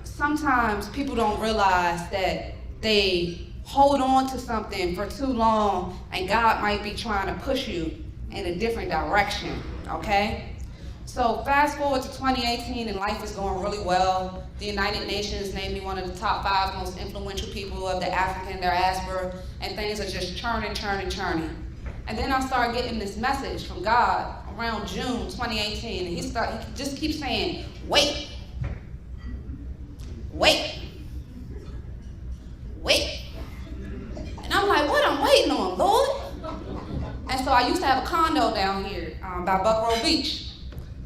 sometimes people don't realize that they hold on to something for too long and God might be trying to push you in a different direction, okay? So fast forward to 2018 and life is going really well. The United Nations named me one of the top 5 most influential people of the African diaspora, and things are just churning. And then I started getting this message from God around June 2018, and he just keeps saying, wait. And I'm like, what I'm waiting on, Lord? And so I used to have a condo down here by Buckrow Beach.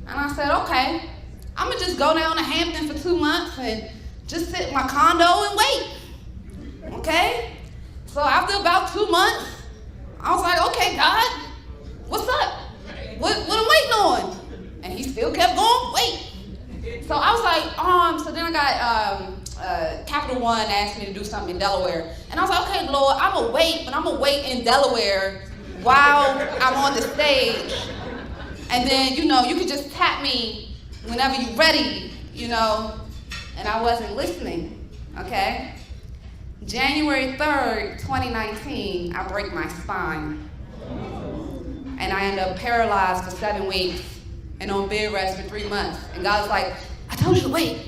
And I said, okay, I'm gonna just go down to Hampton for 2 months and just sit in my condo and wait, okay? So after about 2 months, I was like, okay, God, what's up? What am I waiting on? And he still kept going, wait. So I was like, so then I got Capital One asked me to do something in Delaware. And I was like, okay, Lord, I'm gonna wait, but I'm gonna wait in Delaware while I'm on the stage. And then, you can just tap me whenever you're ready, and I wasn't listening, okay? January 3rd, 2019, I break my spine. And I end up paralyzed for 7 weeks and on bed rest for 3 months. And God's like, I told you to wait.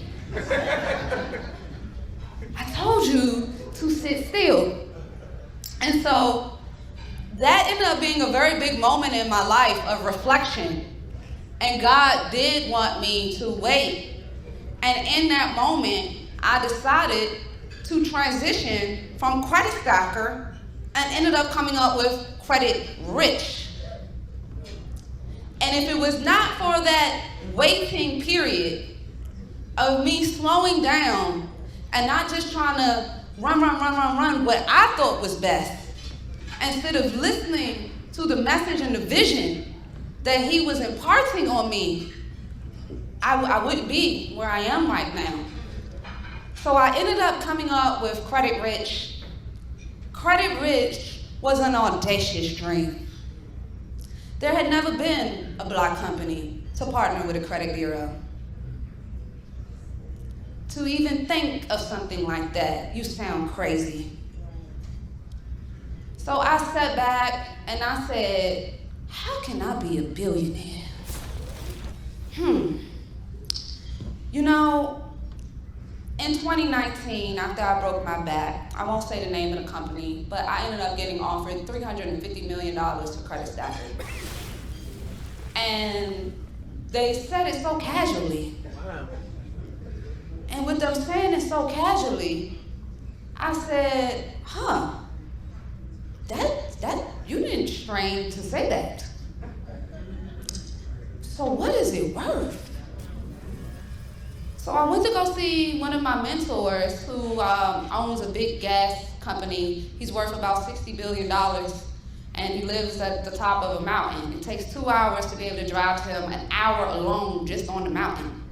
I told you to sit still. And so that ended up being a very big moment in my life of reflection. And God did want me to wait. And in that moment, I decided to transition from credit stacker and ended up coming up with credit rich. And if it was not for that waiting period of me slowing down and not just trying to run what I thought was best, instead of listening to the message and the vision that he was imparting on me, I wouldn't be where I am right now. So I ended up coming up with Credit Rich. Credit Rich was an audacious dream. There had never been a Black company to partner with a credit bureau. To even think of something like that, you sound crazy. So I sat back and I said, how can I be a billionaire? In 2019, after I broke my back, I won't say the name of the company, but I ended up getting offered $350 million for Credit Stacker. And they said it so casually. Wow. And with them saying it so casually, I said, that you didn't strain to say that. So what is it worth? So I went to go see one of my mentors who owns a big gas company. He's worth about $60 billion, and he lives at the top of a mountain. It takes 2 hours to be able to drive to him, an hour alone just on the mountain.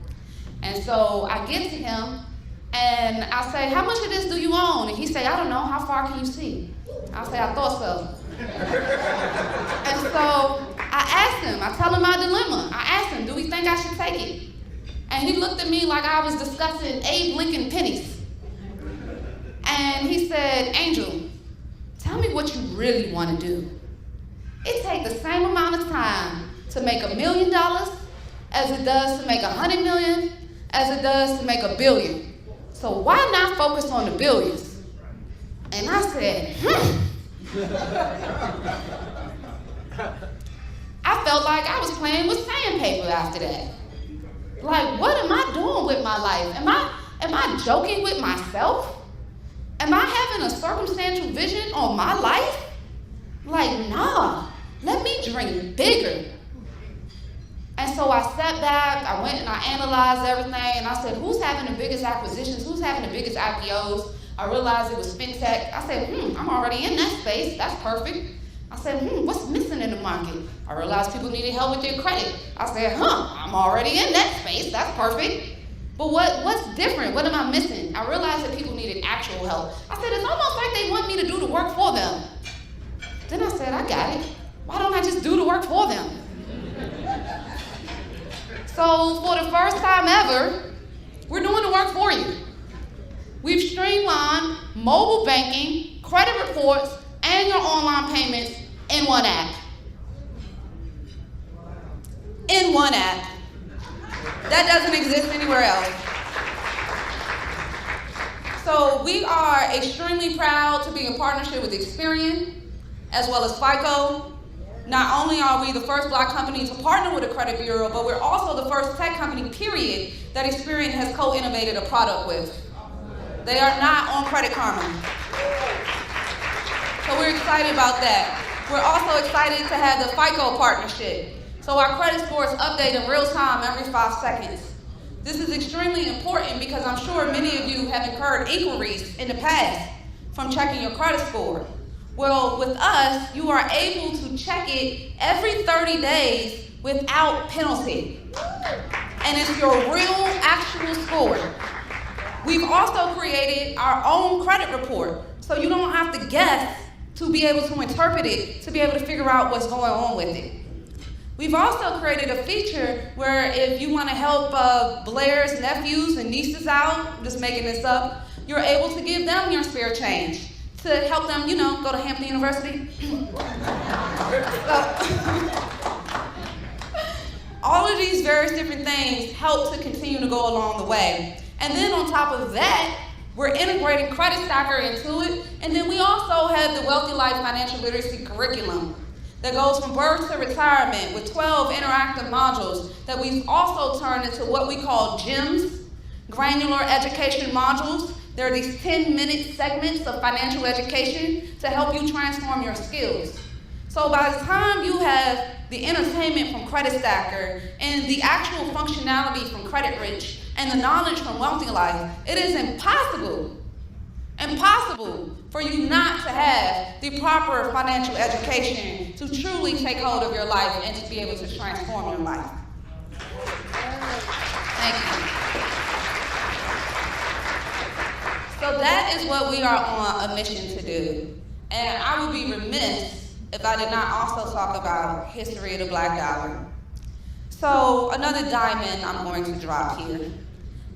And so I get to him, and I say, how much of this do you own? And he say, I don't know, how far can you see? I say, I thought so. And so I asked him, I tell him my dilemma. I asked him, do we think I should take it? And he looked at me like I was discussing Abe Lincoln pennies. And he said, Angel, tell me what you really want to do. It takes the same amount of time to make $1 million as it does to make 100 million, as it does to make $1 billion. So why not focus on the billions? And I said, I felt like I was playing with sandpaper after that. Like, what am I doing with my life? Am I joking with myself? Am I having a circumstantial vision on my life? Like, nah, let me dream bigger. And so I sat back, I went and I analyzed everything, and I said, who's having the biggest acquisitions? Who's having the biggest IPOs? I realized it was fintech. I said, I'm already in that space. That's perfect. I said, what's missing in the market? I realized people needed help with their credit. I said, I'm already in that space. That's perfect. But what's different? What am I missing? I realized that people needed actual help. I said, it's almost like they want me to do the work for them. Then I said, I got it. Why don't I just do the work for them? So for the first time ever, We're doing the work for you. We've streamlined mobile banking, credit reports, and your online payments in one app. In one app. That doesn't exist anywhere else. So we are extremely proud to be in partnership with Experian, as well as FICO. Not only are we the first Black company to partner with a credit bureau, but we're also the first tech company, period, that Experian has co-innovated a product with. They are not on Credit Karma. So we're excited about that. We're also excited to have the FICO partnership. So our credit scores update in real time every 5 seconds. This is extremely important because I'm sure many of you have incurred inquiries in the past from checking your credit score. Well, with us, you are able to check it every 30 days without penalty. And it's your real, actual score. We've also created our own credit report, so you don't have to guess to be able to interpret it, to be able to figure out what's going on with it. We've also created a feature where if you want to help Blair's nephews and nieces out, I'm just making this up, you're able to give them your spare change to help them, go to Hampton University. All of these various different things help to continue to go along the way. And then on top of that, we're integrating Credit Stacker into it. And then we also have the Wealthy Life Financial Literacy curriculum that goes from birth to retirement with 12 interactive modules that we've also turned into what we call GEMS, granular education modules. There are these 10-minute segments of financial education to help you transform your skills. So by the time you have the entertainment from Credit Stacker and the actual functionality from Credit Rich and the knowledge from Wealthy Life, it is impossible for you not to have the proper financial education to truly take hold of your life and to be able to transform your life. Thank you. So that is what we are on a mission to do. And I would be remiss if I did not also talk about history of the Black dollar. So another diamond I'm going to drop here.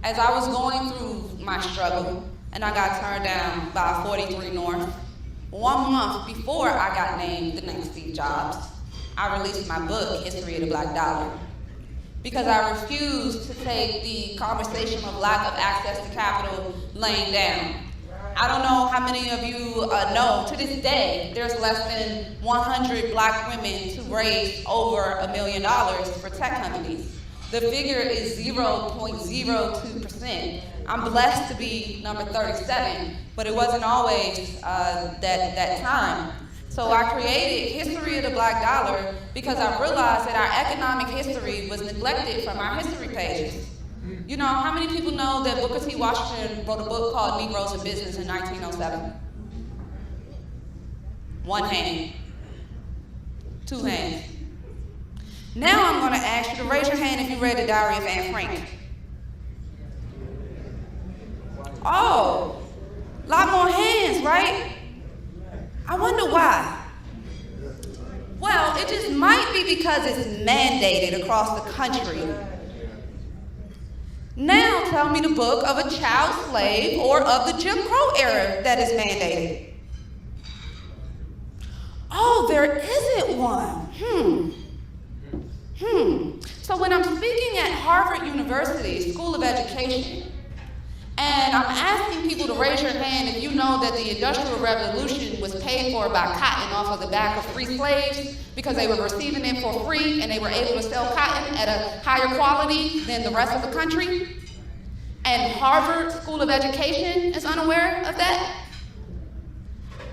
As I was going through my struggle, and I got turned down by 43 North, 1 month before I got named the next Steve Jobs, I released my book, History of the Black Dollar, because I refused to take the conversation of lack of access to capital laying down. I don't know how many of you know, to this day, there's less than 100 Black women to raise over $1 million for tech companies. The figure is 0.02%. I'm blessed to be number 37, but it wasn't always that time. So I created History of the Black Dollar because I realized that our economic history was neglected from our history pages. You know, how many people know that Booker T. Washington wrote a book called Negroes in Business in 1907? 1 hand. 2 hands. Now I'm going to ask you to raise your hand if you read the Diary of Anne Frank. Oh, a lot more hands, right? I wonder why. Well, it just might be because it's mandated across the country. Now tell me the book of a child slave or of the Jim Crow era that is mandated. Oh, there isn't one. So when I'm speaking at Harvard University School of Education, and I'm asking people to raise your hand if you know that the Industrial Revolution was paid for by cotton off of the back of free slaves because they were receiving it for free and they were able to sell cotton at a higher quality than the rest of the country. And Harvard School of Education is unaware of that.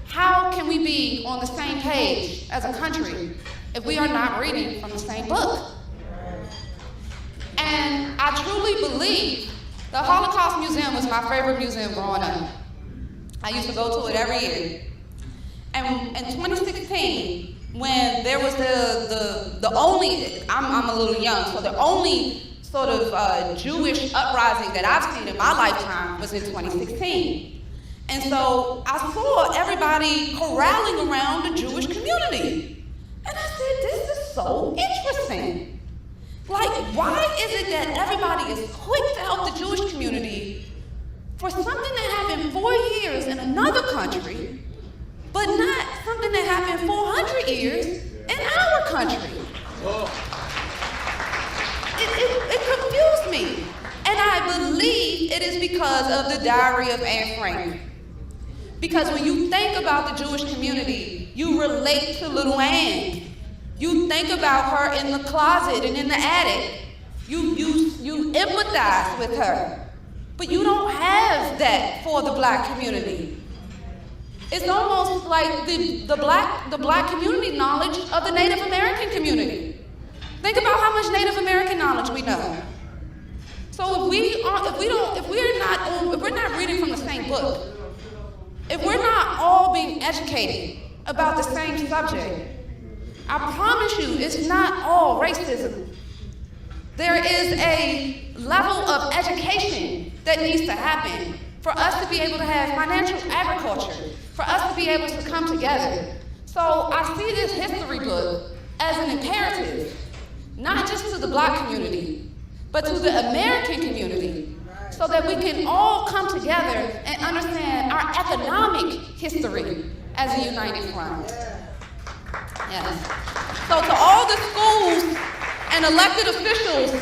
How can we be on the same page as a country if we are not reading from the same book? And I truly believe the Holocaust Museum was my favorite museum growing up. I used to go to it every year. And in 2016, when there was the only, I'm a little young, so the only sort of Jewish uprising that I've seen in my lifetime was in 2016. And so I saw everybody corralling around the Jewish community. And I said, this is so interesting. Like, why is it that everybody is quick to help the Jewish community for something that happened 4 years in another country, but not something that happened 400 years in our country. It confused me. And I believe it is because of the Diary of Anne Frank. Because when you think about the Jewish community, you relate to little Anne. You think about her in the closet and in the attic. You empathize with her. But you don't have that for the black community. It's almost like the black community knowledge of the Native American community. Think about how much Native American knowledge we know. So if we're not reading from the same book, if we're not all being educated about the same subject, I promise you it's not all racism. There is a level of education that needs to happen for us to be able to have financial agriculture, for us to be able to come together. So I see this history book as an imperative, not just to the black community, but to the American community, so that we can all come together and understand our economic history as a united front. Yes. So to all the schools and elected officials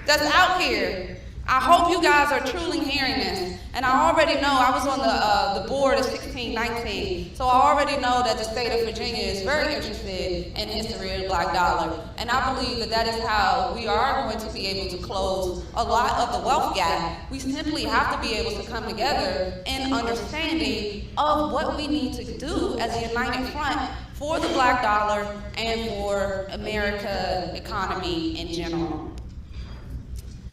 that's out here, I hope you guys are truly hearing this. And I already know, I was on the board of 1619, so I already know that the state of Virginia is very interested in the history of the black dollar. And I believe that that is how we are going to be able to close a lot of the wealth gap. We simply have to be able to come together in understanding of what we need to do as a united front for the black dollar and for America economy in general.